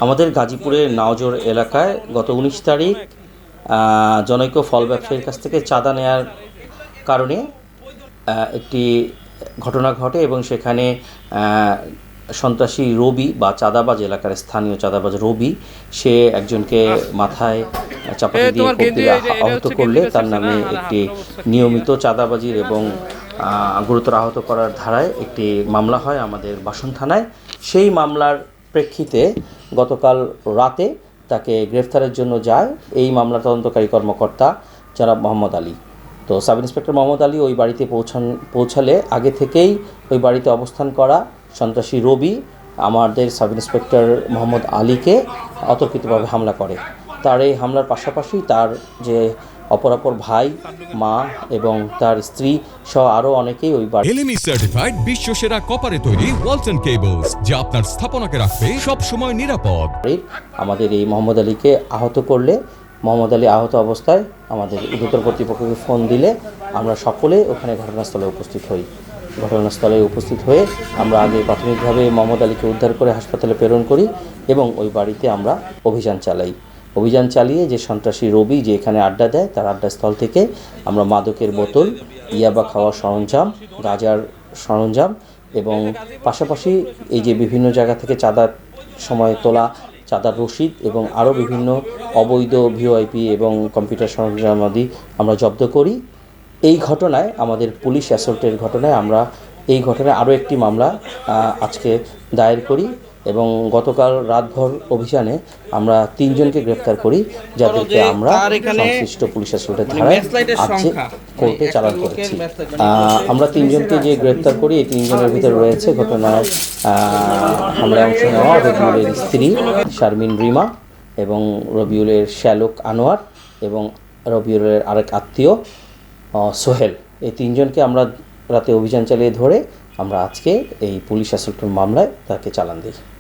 আমাদের গাজীপুরের নাওজোর এলাকায় গত ১৯ তারিখ জনৈক ফল ব্যবসায়ীর কাছ থেকে চাঁদা নেয়ার কারণে একটি ঘটনা ঘটে এবং সেখানে সন্ত্রাসী রবি বা চাঁদাবাজ, এলাকার স্থানীয় চাঁদাবাজ রবি, সে একজনকে মাথায় চাপাতি দিয়ে কোপ দিয়ে আহত করলে তার নামে একটি নিয়মিত চাঁদাবাজির এবং গুরুতর আহত করার ধারায় একটি মামলা হয় আমাদের বাসন থানায়। সেই মামলার প্রেক্ষিতে গতকাল রাতে তাকে গ্রেফতারের জন্য যায় এই মামলা তদন্তকারী কর্মকর্তা জনাব মোহাম্মদ আলী। তো সাব ইন্সপেক্টর মোহাম্মদ আলী ওই বাড়িতে পৌঁছালে আগে থেকেই ওই বাড়িতে অবস্থান করা সন্ত্রাসী রবি আমাদের সাব ইন্সপেক্টর মোহাম্মদ আলীকে অতর্কিতভাবে হামলা করে। তার এই হামলার পাশাপাশি তার যে অপরাপর ভাই, মা এবং তার স্ত্রী সহ আরও অনেকেই ওই বাড়ি এলএমই সার্টিফাইড বিশ্বসেরা কপারে তৈরি ওয়ালটন কেবলস, যা আপনার স্থাপনাকে রাখবে সব সময় নিরাপদ। আমাদের এই মোহাম্মদ আলীকে আহত করলে মোহাম্মদ আলী আহত অবস্থায় আমাদের উদ্ধার কর্তৃপক্ষকে ফোন দিলে আমরা সকলে ওখানে ঘটনাস্থলে উপস্থিত হই। ঘটনাস্থলে উপস্থিত হয়ে আমরা আগে প্রাথমিকভাবে মোহাম্মদ আলীকে উদ্ধার করে হাসপাতালে প্রেরণ করি এবং ওই বাড়িতে আমরা অভিযান চালিয়ে যে সন্ত্রাসী রবি যে এখানে আড্ডা দেয় তার আড্ডাস্থল থেকে আমরা মাদকের বোতল, ইয়াবা খাওয়ার সরঞ্জাম, গাঁজার সরঞ্জাম এবং পাশাপাশি এই যে বিভিন্ন জায়গা থেকে চাঁদার সময় তোলা চাঁদার রসিদ এবং আরও বিভিন্ন অবৈধ ভিওআইপি এবং কম্পিউটার সরঞ্জামাদি আমরা জব্দ করি। এই ঘটনায় আমাদের পুলিশ অ্যাসল্টের ঘটনায় আমরা এই ঘটনায় আরও একটি মামলা আজকে দায়ের করি এবং গতকাল রাতভর অভিযানে আমরা ৩ জনকে গ্রেফতার করি, যাদেরকে আমরা সংশ্লিষ্ট পুলিশ অ্যাসল্টের ধারায় আজকে কোর্টে চালান করেছি। আমরা ৩ জনকে যে গ্রেফতার করি এই ৩ জনের ভিতরে রয়েছে ঘটনায় হামলায় অংশ নেওয়া রবিউলের স্ত্রী শারমিন রিমা এবং রবিউলের শ্যালক আনোয়ার এবং রবিউলের আরেক আত্মীয় সোহেল। এই ৩ জনকে আমরা রাতে অভিযান চালিয়ে ধরে আমরা আজকে এই পুলিশ অ্যাসল্টের মামলায় তাকে চালান দিই।